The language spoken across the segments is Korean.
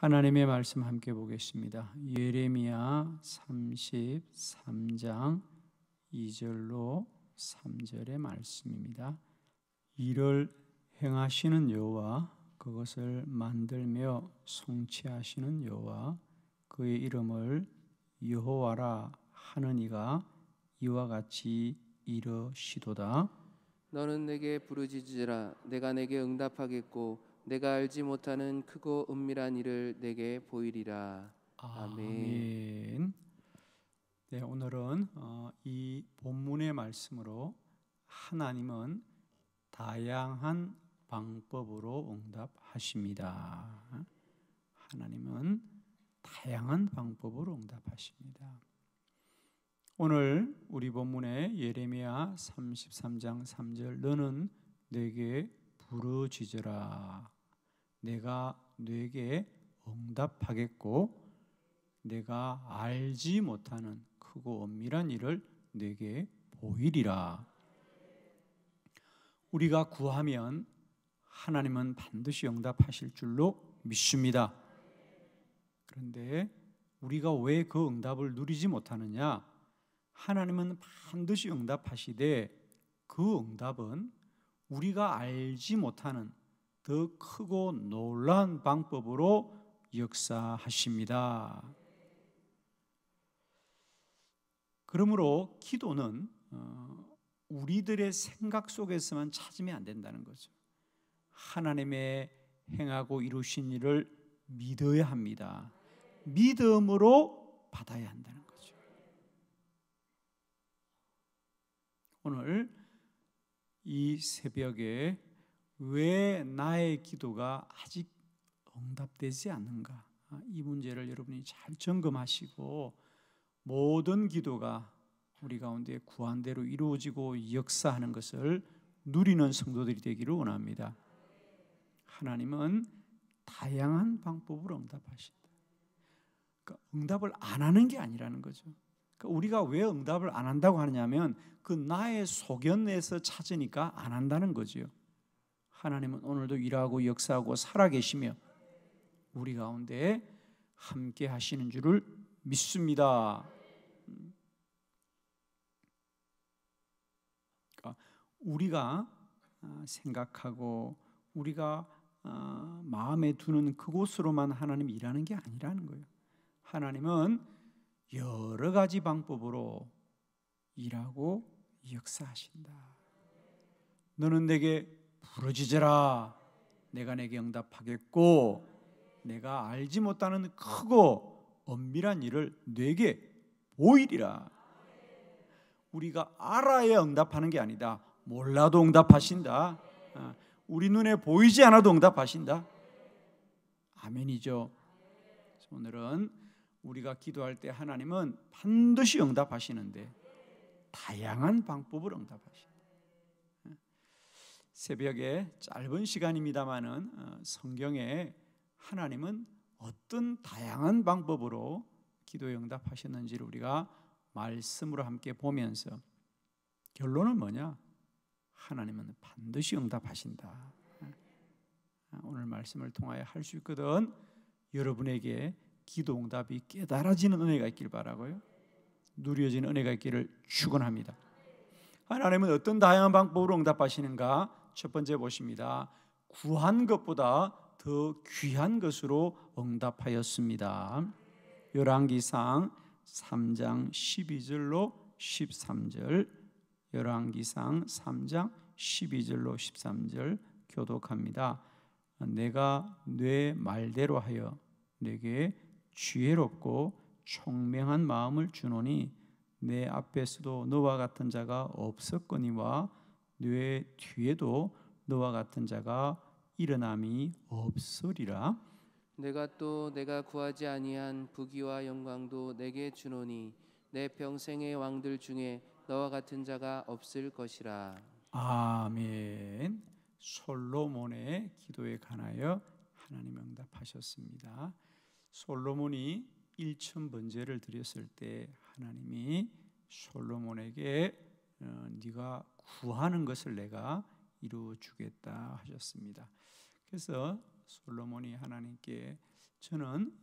하나님의 말씀 함께 보겠습니다. 예레미야 33장 2절로 3절의 말씀입니다. 이를 행하시는 여호와, 그것을 만들며 성취하시는 여호와, 그의 이름을 여호와라 하는 이가 이와 같이 이르시도다. 너는 내게 부르짖으라. 내가 내게 응답하겠고 내가 알지 못하는 크고 은밀한 일을 내게 보이리라. 아멘. 네, 오늘은 이 본문의 말씀으로 하나님은 다양한 방법으로 응답하십니다. 하나님은 다양한 방법으로 응답하십니다. 오늘 우리 본문의 예레미야 33장 3절, 너는 내게 부르짖으라. 내가 내게 응답하겠고 내가 알지 못하는 크고 엄밀한 일을 내게 보이리라. 우리가 구하면 하나님은 반드시 응답하실 줄로 믿습니다. 그런데 우리가 왜 그 응답을 누리지 못하느냐? 하나님은 반드시 응답하시되 그 응답은 우리가 알지 못하는 더 크고 놀라운 방법으로 역사하십니다. 그러므로 기도는 우리들의 생각 속에서만 찾으면 안 된다는 거죠. 하나님의 행하고 이루신 일을 믿어야 합니다. 믿음으로 받아야 한다는 거죠. 오늘 이 새벽에 왜 나의 기도가 아직 응답되지 않는가? 이 문제를 여러분이 잘 점검하시고 모든 기도가 우리 가운데 구한 대로 이루어지고 역사하는 것을 누리는 성도들이 되기를 원합니다. 하나님은 다양한 방법으로 응답하신다. 그러니까 응답을 안 하는 게 아니라는 거죠. 그러니까 우리가 왜 응답을 안 한다고 하냐면 그 나의 소견에서 찾으니까 안 한다는 거죠. 하나님은 오늘도 일하고 역사하고 살아계시며 우리 가운데 함께 하시는 줄을 믿습니다. 그러니까 우리가 생각하고 우리가 마음에 두는 그곳으로만 하나님이 일하는 게 아니라는 거예요. 하나님은 여러 가지 방법으로 일하고 역사하신다. 너는 내게 부르짖으라. 내가 내게 응답하겠고 내가 알지 못하는 크고 엄밀한 일을 내게 보이리라. 우리가 알아야 응답하는 게 아니다. 몰라도 응답하신다. 우리 눈에 보이지 않아도 응답하신다. 아멘이죠. 오늘은 우리가 기도할 때 하나님은 반드시 응답하시는데 다양한 방법으로 응답하신다. 새벽에 짧은 시간입니다마는 성경에 하나님은 어떤 다양한 방법으로 기도에 응답하셨는지를 우리가 말씀으로 함께 보면서 결론은 뭐냐? 하나님은 반드시 응답하신다. 오늘 말씀을 통하여 할 수 있거든 여러분에게 기도 응답이 깨달아지는 은혜가 있길 바라고요. 누려지는 은혜가 있기를 축원합니다. 하나님은 어떤 다양한 방법으로 응답하시는가? 첫 번째 보십니다. 구한 것보다 더 귀한 것으로 응답하였습니다. 열왕기상 3장 12절로 13절, 열왕기상 3장 12절로 13절 교독합니다. 내가 내 말대로 하여 내게 지혜롭고 총명한 마음을 주노니 내 앞에서도 너와 같은 자가 없었거니와 내 뒤에도 너와 같은 자가 일어남이 없으리라. 내가 구하지 아니한 부귀와 영광도 내게 주노니 내 평생의 왕들 중에 너와 같은 자가 없을 것이라. 아멘. 솔로몬의 기도에 관하여 하나님 응답하셨습니다. 솔로몬이 1,000번제를 드렸을 때 하나님이 솔로몬에게 네가 구하는 것을 내가 이루어 주겠다 하셨습니다. 그래서 솔로몬이 하나님께 저는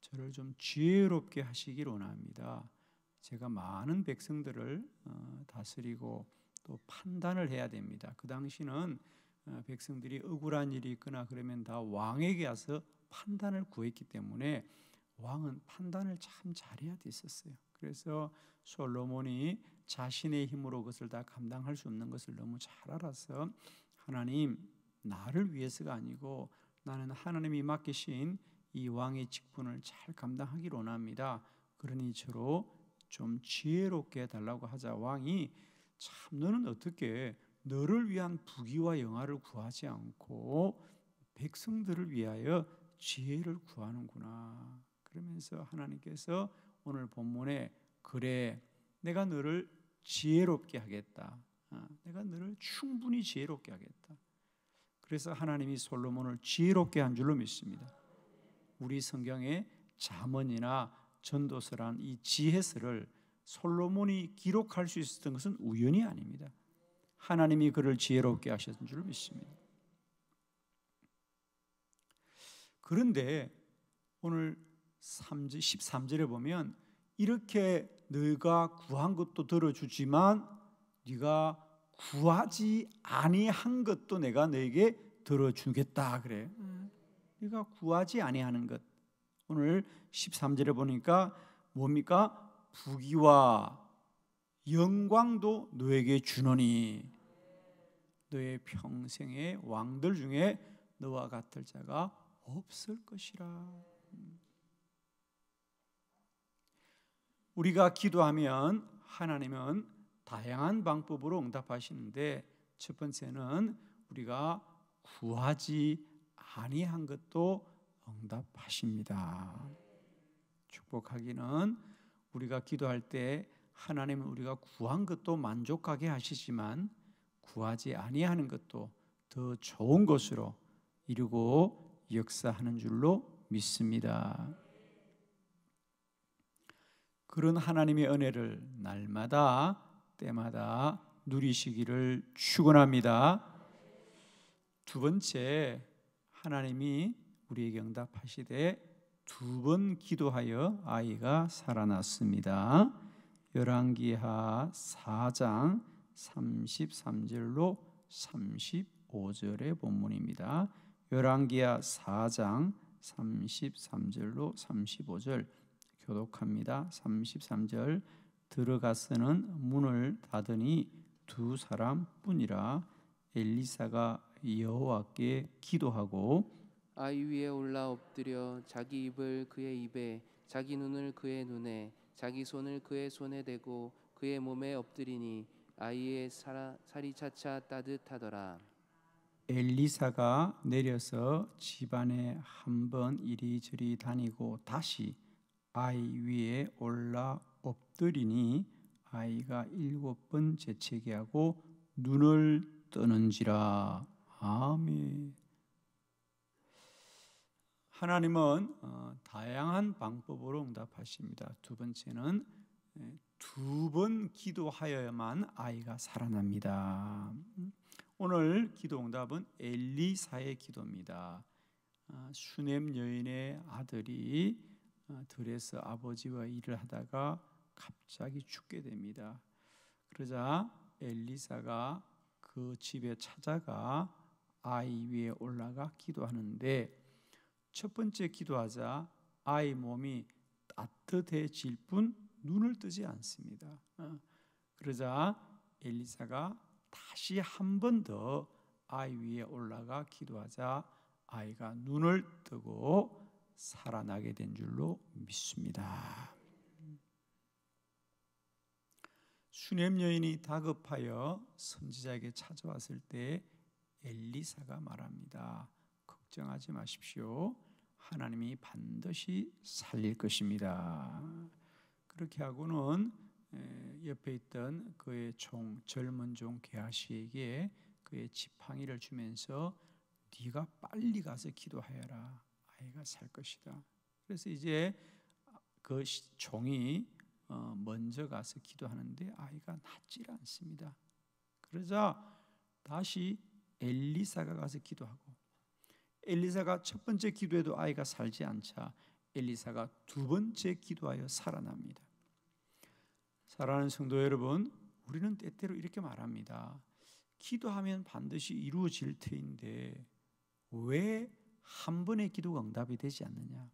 저를 좀 지혜롭게 하시길 원합니다. 제가 많은 백성들을 다스리고 또 판단을 해야 됩니다. 그 당시는 백성들이 억울한 일이 있거나 그러면 다 왕에게 와서 판단을 구했기 때문에 왕은 판단을 참 잘해야 됐었어요. 그래서 솔로몬이 자신의 힘으로 그것을 다 감당할 수 없는 것을 너무 잘 알아서 하나님, 나를 위해서가 아니고 나는 하나님이 맡기신 이 왕의 직분을 잘 감당하기를 원합니다. 그러니 저로 좀 지혜롭게 해달라고 하자 왕이 참 너는 어떻게 너를 위한 부귀와 영화를 구하지 않고 백성들을 위하여 지혜를 구하는구나. 그러면서 하나님께서 오늘 본문에 그래 내가 너를 지혜롭게 하겠다. 내가 너를 충분히 지혜롭게 하겠다. 그래서 하나님이 솔로몬을 지혜롭게 한 줄로 믿습니다. 우리 성경에 잠언이나 전도서란 이 지혜서를 솔로몬이 기록할 수 있었던 것은 우연이 아닙니다. 하나님이 그를 지혜롭게 하셨던 줄 믿습니다. 그런데 오늘 13절에 보면 이렇게 너희가 구한 것도 들어주지만 네가 구하지 아니한 것도 내가 너에게 들어주겠다 그래. 네가 구하지 아니하는 것. 오늘 13절에 보니까 뭡니까? 부귀와 영광도 너에게 주노니 너의 평생의 왕들 중에 너와 같을 자가 없을 것이라. 우리가 기도하면 하나님은 다양한 방법으로 응답하시는데 첫 번째는 우리가 구하지 아니한 것도 응답하십니다. 축복하기는 우리가 기도할 때 하나님은 우리가 구한 것도 만족하게 하시지만 구하지 아니하는 것도 더 좋은 것으로 이루고 역사하는 줄로 믿습니다. 그런 하나님의 은혜를 날마다 때마다 누리시기를 축원합니다. 두 번째, 하나님이 우리에게 응답하시되 두 번 기도하여 아이가 살아났습니다. 열왕기하 4장 33절로 35절의 본문입니다. 열왕기하 4장 33절로 35절 교독합니다. 33절 들어가서는 문을 닫으니 두 사람뿐이라 엘리사가 여호와께 기도하고 아이 위에 올라 엎드려 자기 입을 그의 입에 자기 눈을 그의 눈에 자기 손을 그의 손에 대고 그의 몸에 엎드리니 아이의 살이 차차 따뜻하더라. 엘리사가 내려서 집안에 한번 이리저리 다니고 다시 아이 위에 올라 엎드리니 아이가 7번 재채기 하고 눈을 뜨는지라. 아멘. 하나님은 다양한 방법으로 응답하십니다. 두 번째는 두 번 기도하여야만 아이가 살아납니다. 오늘 기도 응답은 엘리사의 기도입니다. 슈넴 여인의 아들이 들에서 아버지와 일을 하다가 갑자기 죽게 됩니다. 그러자 엘리사가 그 집에 찾아가 아이 위에 올라가 기도하는데 첫 번째 기도하자 아이 몸이 따뜻해질 뿐 눈을 뜨지 않습니다. 그러자 엘리사가 다시 한 번 더 아이 위에 올라가 기도하자 아이가 눈을 뜨고 살아나게 된 줄로 믿습니다. 슈넴 여인이 다급하여 선지자에게 찾아왔을 때 엘리사가 말합니다. 걱정하지 마십시오. 하나님이 반드시 살릴 것입니다. 그렇게 하고는 옆에 있던 그의 젊은 종 게하시에게 그의 지팡이를 주면서 네가 빨리 가서 기도하여라. 아이가 살 것이다. 그래서 이제 그 종이 먼저 가서 기도하는데 아이가 낫질 않습니다. 그러자 다시 엘리사가 가서 기도하고 엘리사가 첫 번째 기도에도 아이가 살지 않자 엘리사가 두 번째 기도하여 살아납니다. 사랑하는 성도 여러분, 우리는 때때로 이렇게 말합니다. 기도하면 반드시 이루어질 터인데 왜 한 번의 기도가 응답이 되지 않느냐?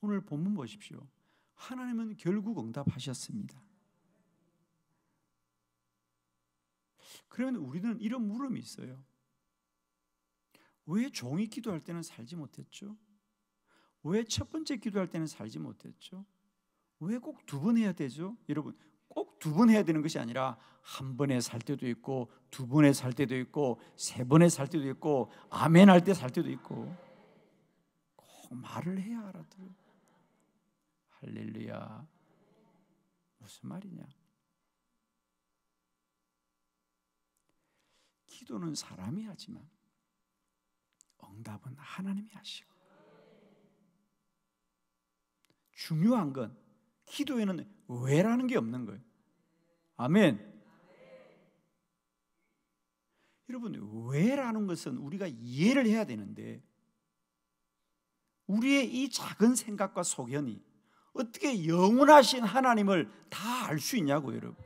오늘 본문 보십시오. 하나님은 결국 응답하셨습니다. 그러면 우리는 이런 물음이 있어요. 왜 종이 기도할 때는 살지 못했죠? 왜 첫 번째 기도할 때는 살지 못했죠? 왜 꼭 두 번 해야 되죠? 여러분, 꼭 두 번 해야 되는 것이 아니라 한 번에 살 때도 있고 두 번에 살 때도 있고 세 번에 살 때도 있고 아멘 할 때 살 때도 있고 꼭 말을 해야 알아들어요. 할렐루야. 무슨 말이냐? 기도는 사람이 하지만 응답은 하나님이 하시고, 중요한 건 기도에는 왜라는 게 없는 거예요. 아멘. 여러분, 왜라는 것은 우리가 이해를 해야 되는데 우리의 이 작은 생각과 소견이 어떻게 영원하신 하나님을 다 알 수 있냐고 여러분.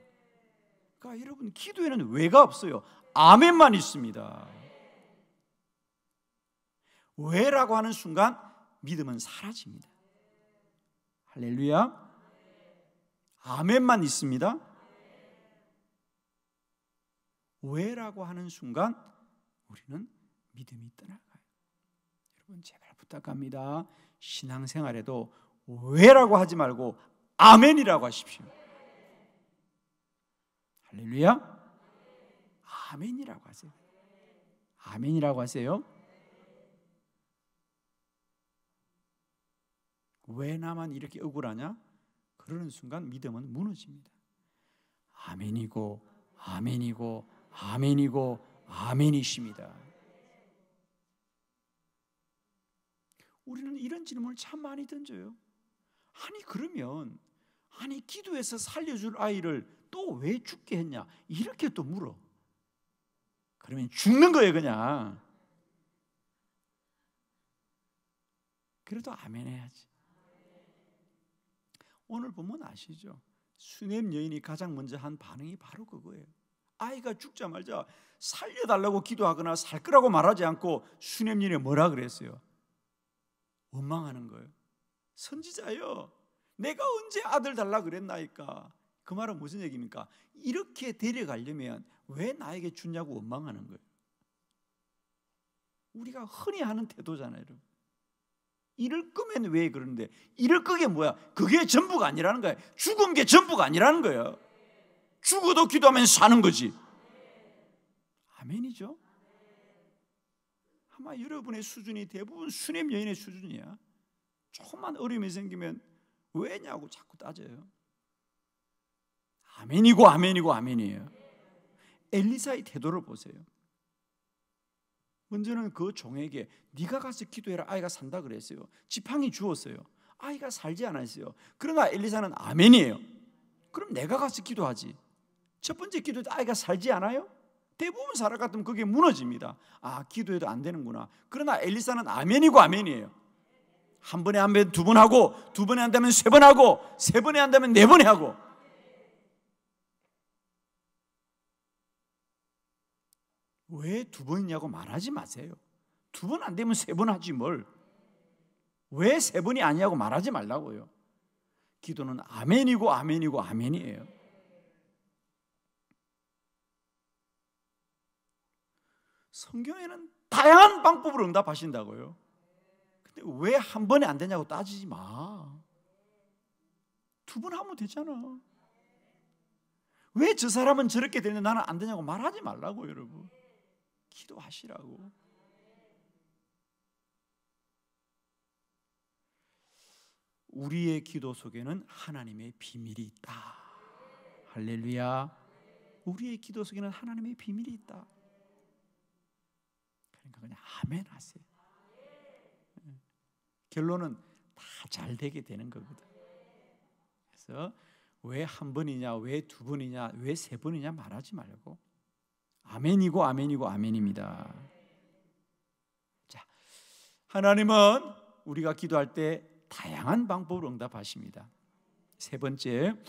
그러니까 여러분, 기도에는 왜가 없어요. 아멘만 있습니다. 왜라고 하는 순간 믿음은 사라집니다. 할렐루야. 아멘만 있습니다. 왜라고 하는 순간 우리는 믿음이 떠나가요. 여러분, 제발 부탁합니다. 신앙생활에도 왜라고 하지 말고 아멘이라고 하십시오. 할렐루야. 아멘이라고 하세요. 아멘이라고 하세요. 왜 나만 이렇게 억울하냐? 그러는 순간 믿음은 무너집니다. 아멘이고 아멘이고 아멘이고 아멘이십니다. 우리는 이런 질문을 참 많이 던져요. 아니 그러면 기도해서 살려줄 아이를 또 왜 죽게 했냐? 이렇게 또 물어. 그러면 죽는 거예요 그냥. 그래도 아멘 해야지. 오늘 보면 아시죠? 수넴 여인이 가장 먼저 한 반응이 바로 그거예요. 아이가 죽자마자 살려달라고 기도하거나 살 거라고 말하지 않고 수넴 여인이 뭐라 그랬어요? 원망하는 거예요. 선지자요, 내가 언제 아들 달라 그랬나이까? 그 말은 무슨 얘기입니까? 이렇게 데려가려면 왜 나에게 주냐고 원망하는 거예요. 우리가 흔히 하는 태도잖아요 여러분. 이럴 거면 왜 그러는데, 이럴 거게 뭐야? 그게 전부가 아니라는 거예요. 죽은 게 전부가 아니라는 거예요. 죽어도 기도하면 사는 거지. 아멘이죠. 아마 여러분의 수준이 대부분 수넴 여인의 수준이야. 조금만 어려움이 생기면 왜냐고 자꾸 따져요. 아멘이고 아멘이고 아멘이에요. 엘리사의 태도를 보세요. 먼저는 그 종에게 네가 가서 기도해라, 아이가 산다 그랬어요. 지팡이 주었어요. 아이가 살지 않았어요. 그러나 엘리사는 아멘이에요. 그럼 내가 가서 기도하지. 첫 번째 기도도 아이가 살지 않아요? 대부분 살아갔으면 그게 무너집니다. 아, 기도해도 안 되는구나. 그러나 엘리사는 아멘이고 아멘이에요. 한 번에 한 번, 두 번 하고, 두 번에 한다면 세 번 하고, 세 번에 한다면 네 번에 하고. 왜 두 번이냐고 말하지 마세요. 두 번 안 되면 세 번 하지 뭘. 왜 세 번이 아니냐고 말하지 말라고요. 기도는 아멘이고 아멘이고 아멘이에요. 성경에는 다양한 방법으로 응답하신다고요. 근데 왜 한 번에 안 되냐고 따지지 마. 두 번 하면 되잖아. 왜 저 사람은 저렇게 되는데 나는 안 되냐고 말하지 말라고 여러분. 기도하시라고. 우리의 기도 속에는 하나님의 비밀이 있다. 할렐루야. 우리의 기도 속에는 하나님의 비밀이 있다. 그러니까 그냥 아멘 하세요. 결론은 다 잘 되게 되는 거거든. 그래서 왜 한 번이냐, 왜 두 번이냐, 왜 세 번이냐 말하지 말고 아멘이고 아멘이고 아멘입니다. 자, 하나님은 우리가 기도할 때 다양한 방법으로 응답하십니다. 세 번째,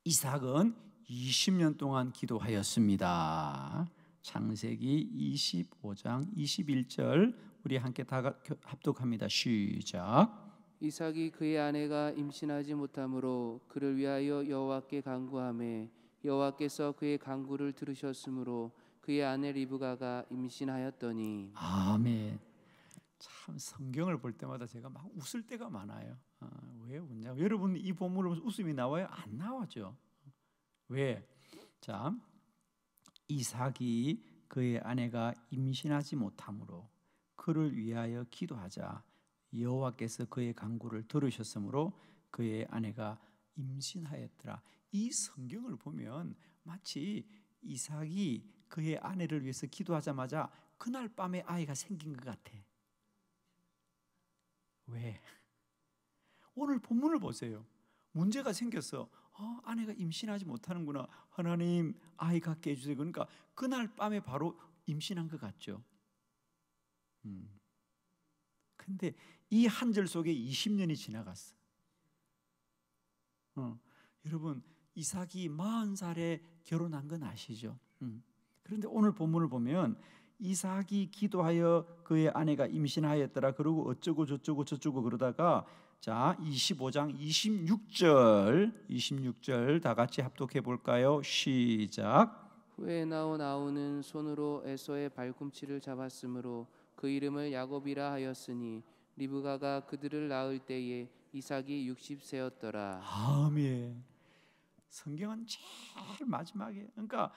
이삭은 20년 동안 기도하였습니다. 창세기 25장 21절 우리 함께 다 합독합니다. 시작. 이삭이 그의 아내가 임신하지 못하므로 그를 위하여 여호와께 간구하매 여호와께서 그의 간구를 들으셨으므로 그의 아내 리브가가 임신하였더니. 아멘. 참 성경을 볼 때마다 제가 막 웃을 때가 많아요. 왜 웃냐고. 여러분 이 본문을 보면 웃음이 나와요? 안 나와죠. 왜? 자, 이삭이 그의 아내가 임신하지 못하므로 그를 위하여 기도하자 여호와께서 그의 간구를 들으셨으므로 그의 아내가 임신하였더라. 이 성경을 보면 마치 이삭이 그의 아내를 위해서 기도하자마자 그날 밤에 아이가 생긴 것 같아. 왜? 오늘 본문을 보세요. 문제가 생겼어. 아내가 임신하지 못하는구나. 하나님 아이 갖게 해주세요. 그러니까 그날 밤에 바로 임신한 것 같죠. 근데 이 한 절 속에 20년이 지나갔어. 여러분 이삭이 40살에 결혼한 건 아시죠? 그런데 오늘 본문을 보면 이삭이 기도하여 그의 아내가 임신하였더라. 그러고 어쩌고 저쩌고 그러다가 자 25장 26절 다 같이 합독해 볼까요? 시작. 후에 나온 아우는 손으로 에서의 발꿈치를 잡았으므로 그 이름을 야곱이라 하였으니 리브가가 그들을 낳을 때에 이삭이 60세였더라. 아멘. 성경은 제일 마지막에 그러니까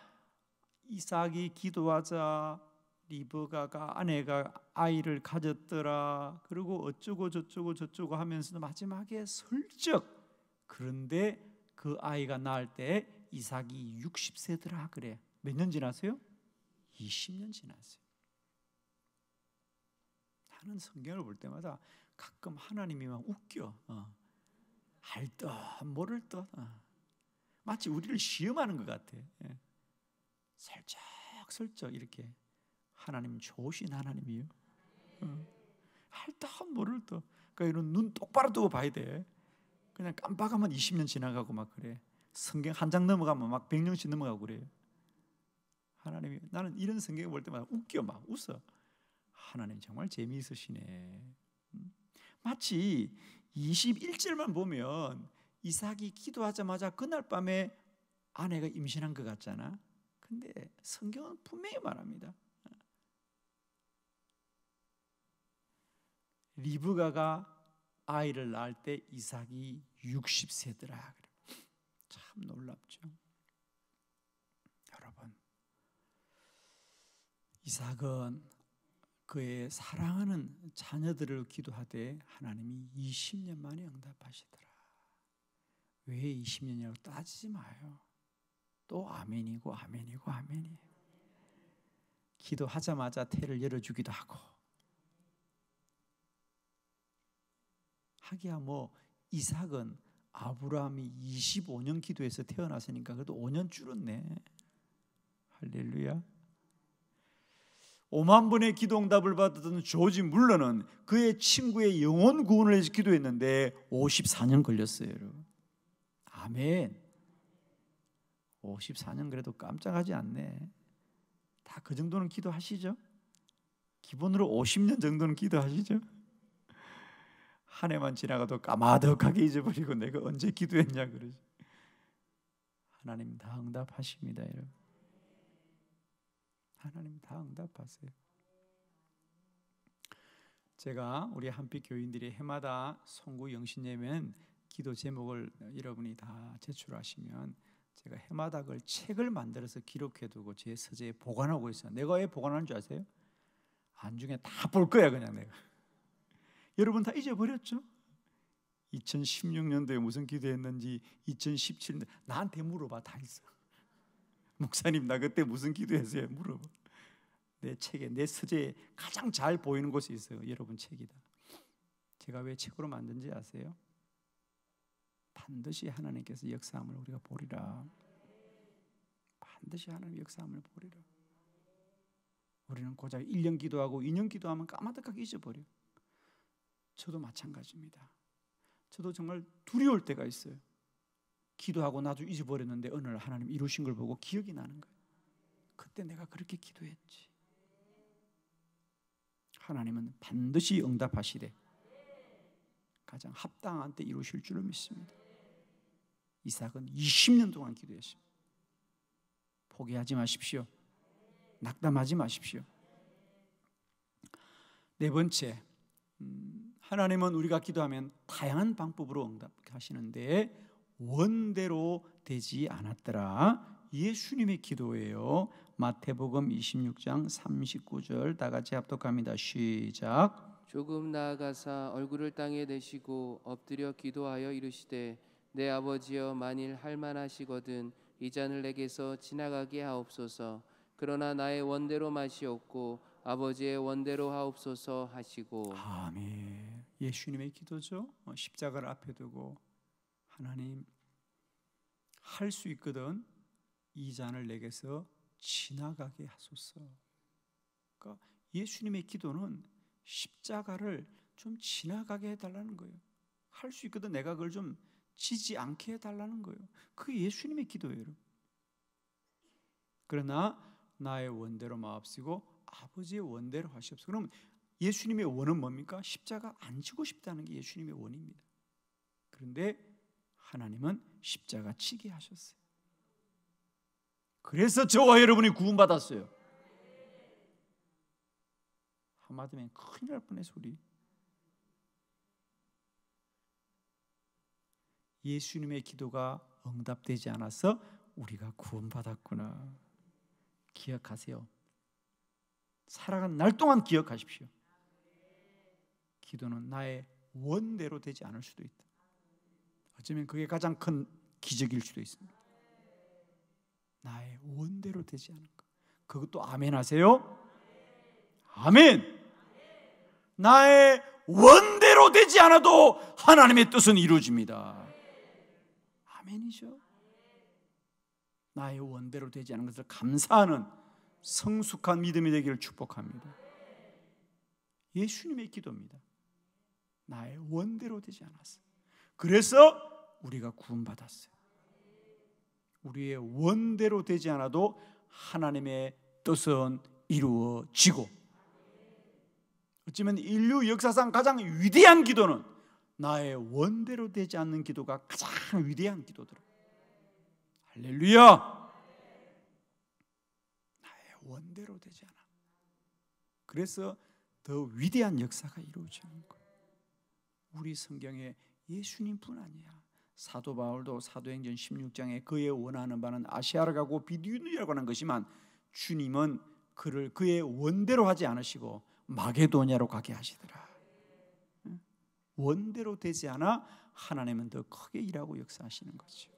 이삭이 기도하자 리브가가 아내가 아이를 가졌더라. 그리고 어쩌고 저쩌고 하면서 마지막에 슬쩍 그런데 그 아이가 낳을 때 이삭이 60세더라 그래. 몇 년 지났어요? 20년 지났어요. 나는 성경을 볼 때마다 가끔 하나님이 막 웃겨. 알 듯 모를 듯 마치 우리를 시험하는 것 같아. 슬쩍 이렇게 하나님 좋으신 하나님이요. 할 듯 모를 듯. 그러니까 이런 눈 똑바로 뜨고 봐야 돼. 그냥 깜빡하면 20년 지나가고 막 그래. 성경 한 장 넘어가면 막 100년씩 넘어가고 그래요. 하나님이 나는 이런 성경을 볼 때마다 웃겨 막 웃어. 하나님 정말 재미있으시네. 마치 21절만 보면 이삭이 기도하자마자 그날 밤에 아내가 임신한 것 같잖아. 근데 성경은 분명히 말합니다. 리브가가 아이를 낳을 때 이삭이 60세더라. 참 놀랍죠. 여러분, 이삭은 그의 사랑하는 자녀들을 기도하되 하나님이 20년 만에 응답하시더라. 왜 20년이라고 따지지 마요. 또 아멘이고 아멘이에요. 기도하자마자 태를 열어주기도 하고 하기야 뭐 이삭은 아브라함이 25년 기도해서 태어났으니까 그래도 5년 줄었네. 할렐루야. 5만 번의 기도 응답을 받았던 조지 물러는 그의 친구의 영혼 구원을 위해서 기도했는데 54년 걸렸어요. 여러분. 아멘. 54년 그래도 깜짝하지 않네. 다 그 정도는 기도하시죠? 기본으로 50년 정도는 기도하시죠? 한 해만 지나가도 까마득하게 잊어버리고 내가 언제 기도했냐 그러지. 하나님 다 응답하십니다, 여러분. 하나님 다 응답하세요. 제가 우리 한빛 교인들이 해마다 송구 영신예배는 기도 제목을 여러분이 다 제출하시면 제가 해마다 그걸 책을 만들어서 기록해두고 제 서재에 보관하고 있어요. 내가 왜 보관하는 줄 아세요? 안중에 다 볼 거야 그냥 내가. 여러분 다 잊어버렸죠? 2016년도에 무슨 기도했는지 2017년도 나한테 물어봐. 다 있어. 목사님 나 그때 무슨 기도했어요? 물어봐. 내 책에 내 서재에 가장 잘 보이는 곳이 있어요. 여러분 책이다. 제가 왜 책으로 만든지 아세요? 반드시 하나님께서 역사함을 우리가 보리라. 반드시 하나님 역사함을 보리라. 우리는 고작 1년 기도하고 2년 기도하면 까마득하게 잊어버려. 저도 마찬가지입니다. 저도 정말 두려울 때가 있어요. 기도하고 나도 잊어버렸는데 어느 날 하나님 이루신 걸 보고 기억이 나는 거예요. 그때 내가 그렇게 기도했지. 하나님은 반드시 응답하시되 가장 합당한 때 이루실 줄을 믿습니다. 이삭은 20년 동안 기도했습니다. 포기하지 마십시오. 낙담하지 마십시오. 네 번째, 하나님은 우리가 기도하면 다양한 방법으로 응답하시는데 원대로 되지 않았더라. 예수님의 기도예요. 마태복음 26장 39절 다 같이 합독합니다. 시작. 조금 나아가사 얼굴을 땅에 대시고 엎드려 기도하여 이르시되 내 아버지여 만일 할만하시거든 이 잔을 내게서 지나가게 하옵소서. 그러나 나의 원대로 마시옵고 아버지의 원대로 하옵소서 하시고. 아멘. 예수님의 기도죠. 십자가를 앞에 두고 하나님 할 수 있거든 이 잔을 내게서 지나가게 하소서. 그러니까 예수님의 기도는 십자가를 좀 지나가게 해달라는 거예요. 할 수 있거든 내가 그걸 좀 지지 않게 해달라는 거예요. 그게 예수님의 기도예요. 그러나 나의 원대로 마옵시고 아버지의 원대로 하시옵소서. 그럼 예수님의 원은 뭡니까? 십자가 안 지고 싶다는 게 예수님의 원입니다. 그런데 하나님은 십자가 치게 하셨어요. 그래서 저와 여러분이 구원받았어요. 한마디면 큰일 날 뻔했어 우리. 예수님의 기도가 응답되지 않아서 우리가 구원받았구나. 기억하세요. 살아가는 날 동안 기억하십시오. 기도는 나의 원대로 되지 않을 수도 있다. 어쩌면 그게 가장 큰 기적일 수도 있습니다. 나의 원대로 되지 않은 것. 그것도 아멘 하세요. 아멘. 나의 원대로 되지 않아도 하나님의 뜻은 이루어집니다. 아멘이죠. 나의 원대로 되지 않은 것을 감사하는 성숙한 믿음이 되기를 축복합니다. 예수님의 기도입니다. 나의 원대로 되지 않았어요. 그래서 우리가 구원받았어요. 우리의 원대로 되지 않아도 하나님의 뜻은 이루어지고, 어쩌면 인류 역사상 가장 위대한 기도는 나의 원대로 되지 않는 기도가 가장 위대한 기도더라. 할렐루야. 나의 원대로 되지 않아. 그래서 더 위대한 역사가 이루어지는 거예요. 우리 성경에 예수님뿐 아니야. 사도 바울도 사도행전 16장에 그의 원하는 바는 아시아로 가고 비두니아로 가는 것이만 주님은 그를 그의 원대로 하지 않으시고 마게도냐로 가게 하시더라. 원대로 되지 않아 하나님은 더 크게 일하고 역사하시는 거죠.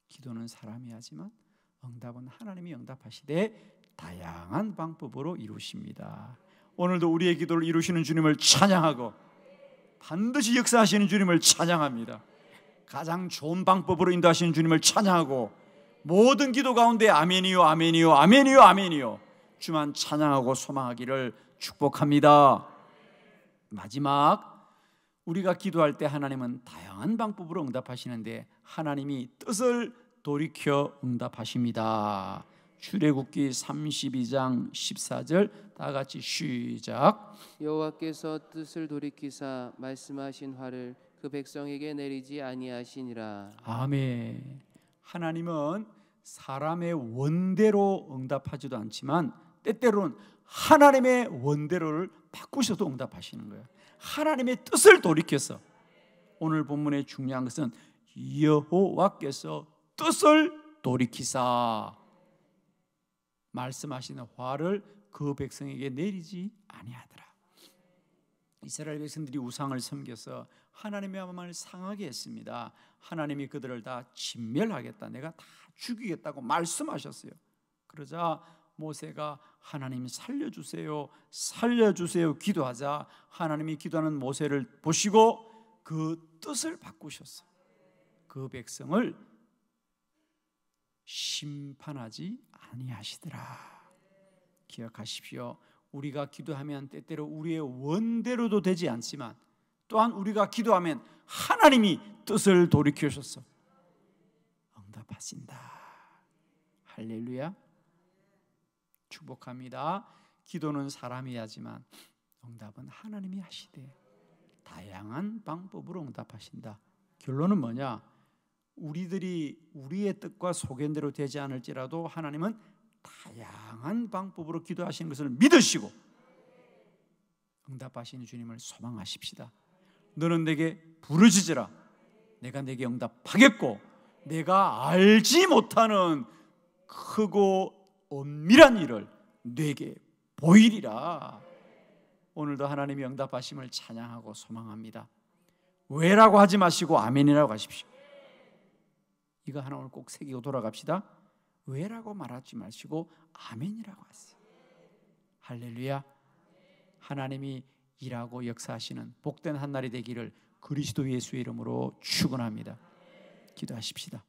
기도는 사람이 하지만 응답은 하나님이 응답하시되 다양한 방법으로 이루십니다. 오늘도 우리의 기도를 이루시는 주님을 찬양하고 반드시 역사하시는 주님을 찬양합니다. 가장 좋은 방법으로 인도하시는 주님을 찬양하고 모든 기도 가운데 아멘이요 아멘이요 아멘이요 아멘이요 주만 찬양하고 소망하기를 축복합니다. 마지막, 우리가 기도할 때 하나님은 다양한 방법으로 응답하시는데 하나님이 뜻을 돌이켜 응답하십니다. 출애굽기 32장 14절 다 같이 시작. 여호와께서 뜻을 돌이키사 말씀하신 화를 그 백성에게 내리지 아니하시니라. 아멘. 하나님은 사람의 원대로 응답하지도 않지만 때때로는 하나님의 원대로를 바꾸셔도 응답하시는 거예요. 하나님의 뜻을 돌이켜서. 오늘 본문의 중요한 것은 여호와께서 뜻을 돌이키사 말씀하시는 화를 그 백성에게 내리지 아니하더라. 이스라엘 백성들이 우상을 섬겨서 하나님의 마음을 상하게 했습니다. 하나님이 그들을 다 진멸하겠다, 내가 다 죽이겠다고 말씀하셨어요. 그러자 모세가 하나님 살려주세요, 살려주세요 기도하자 하나님이 기도하는 모세를 보시고 그 뜻을 바꾸셨어요. 그 백성을 심판하지 아니하시더라. 기억하십시오. 우리가 기도하면 때때로 우리의 원대로도 되지 않지만 또한 우리가 기도하면 하나님이 뜻을 돌이키셔서 응답하신다. 할렐루야. 축복합니다. 기도는 사람이 하지만 응답은 하나님이 하시되 다양한 방법으로 응답하신다. 결론은 뭐냐? 우리들이 우리의 뜻과 소견대로 되지 않을지라도 하나님은 다양한 방법으로 기도하시는 것을 믿으시고 응답하시는 주님을 소망하십시다. 너는 내게 부르짖으라. 내가 내게 응답하겠고 내가 알지 못하는 크고 엄밀한 일을 내게 보이리라. 오늘도 하나님이 응답하심을 찬양하고 소망합니다. 왜라고 하지 마시고 아멘이라고 하십시오. 이거 하나 오늘 꼭 새기고 돌아갑시다. 왜라고 말하지 마시고 아멘이라고 하세요. 할렐루야. 하나님이 일하고 역사하시는 복된 한 날이 되기를 그리스도 예수의 이름으로 축원합니다. 기도하십시다.